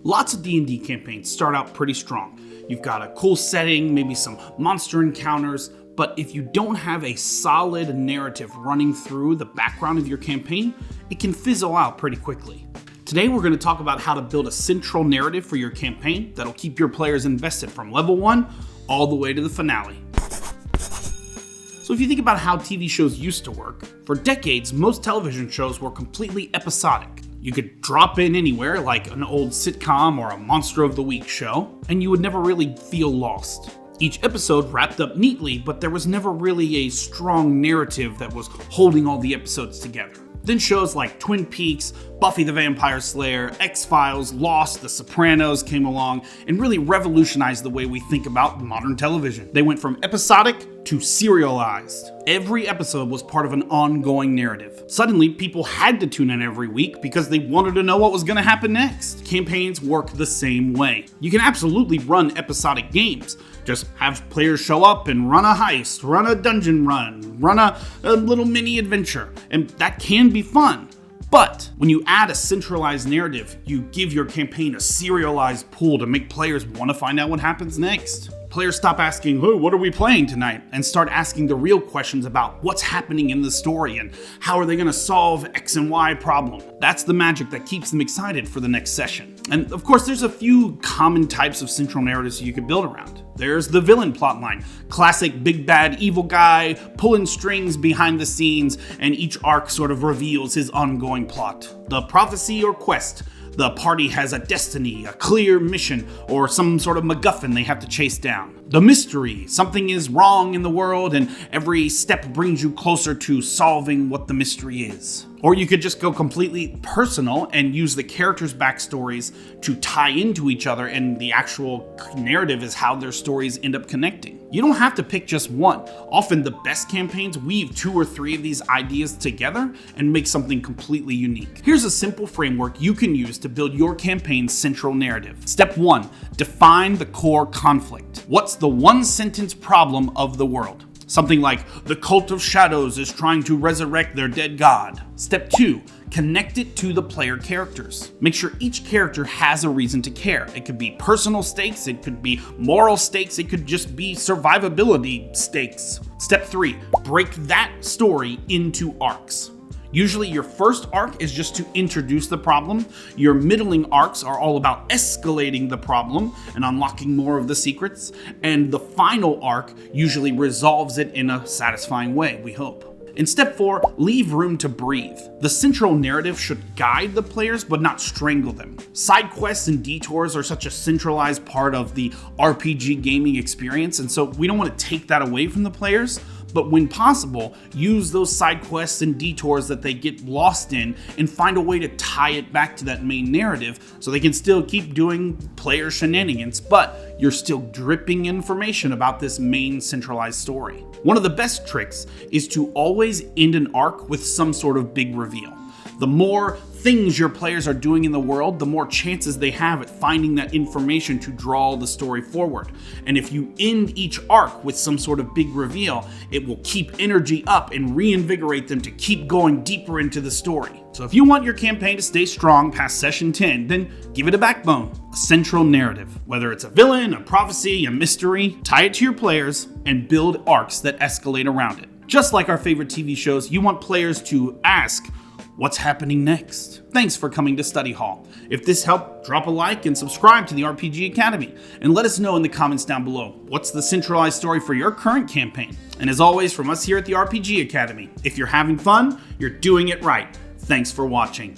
Lots of D&D campaigns start out pretty strong. You've got a cool setting, maybe some monster encounters, but if you don't have a solid narrative running through the background of your campaign, it can fizzle out pretty quickly. Today we're going to talk about how to build a central narrative for your campaign that'll keep your players invested from level 1 all the way to the finale. So if you think about how TV shows used to work, for decades most television shows were completely episodic. You could drop in anywhere, like an old sitcom or a Monster of the Week show, and you would never really feel lost. Each episode wrapped up neatly, but there was never really a strong narrative that was holding all the episodes together. Then shows like Twin Peaks, Buffy the Vampire Slayer, X-Files, Lost, The Sopranos came along and really revolutionized the way we think about modern television. They went from episodic to serialized. Every episode was part of an ongoing narrative. Suddenly, people had to tune in every week because they wanted to know what was going to happen next. Campaigns work the same way. You can absolutely run episodic games. Just have players show up and run a heist, run a dungeon run a little mini adventure, and that can be fun. But when you add a centralized narrative, you give your campaign a serialized pull to make players want to find out what happens next. Players stop asking, "Hey, what are we playing tonight?" and start asking the real questions about what's happening in the story and how are they going to solve X and Y problem. That's the magic that keeps them excited for the next session. And of course, there's a few common types of central narratives you could build around. There's the villain plotline, classic big bad evil guy pulling strings behind the scenes, and each arc sort of reveals his ongoing plot. The prophecy or quest. The party has a destiny, a clear mission, or some sort of MacGuffin they have to chase down. The mystery, something is wrong in the world and every step brings you closer to solving what the mystery is. Or you could just go completely personal and use the characters' backstories to tie into each other, and the actual narrative is how their stories end up connecting. You don't have to pick just one. Often the best campaigns weave 2 or 3 of these ideas together and make something completely unique. Here's a simple framework you can use to build your campaign's central narrative. Step 1, define the core conflict. What's the one-sentence problem of the world? Something like, the cult of shadows is trying to resurrect their dead god. Step 2, connect it to the player characters. Make sure each character has a reason to care. It could be personal stakes, it could be moral stakes, it could just be survivability stakes. Step 3, break that story into arcs. Usually your first arc is just to introduce the problem. Your middling arcs are all about escalating the problem and unlocking more of the secrets. And the final arc usually resolves it in a satisfying way, we hope. In step 4, leave room to breathe. The central narrative should guide the players but not strangle them. Side quests and detours are such a centralized part of the RPG gaming experience, and so we don't want to take that away from the players. But when possible, use those side quests and detours that they get lost in and find a way to tie it back to that main narrative so they can still keep doing player shenanigans, but you're still dripping information about this main centralized story. One of the best tricks is to always end an arc with some sort of big reveal. The more things your players are doing in the world, the more chances they have at finding that information to draw the story forward. And if you end each arc with some sort of big reveal, it will keep energy up and reinvigorate them to keep going deeper into the story. So if you want your campaign to stay strong past session 10, then give it a backbone, a central narrative. Whether it's a villain, a prophecy, a mystery, tie it to your players and build arcs that escalate around it. Just like our favorite TV shows, you want players to ask, what's happening next? Thanks for coming to Study Hall. If this helped, drop a like and subscribe to the RPG Academy. And let us know in the comments down below, what's the centralized story for your current campaign? And as always, from us here at the RPG Academy, if you're having fun, you're doing it right. Thanks for watching.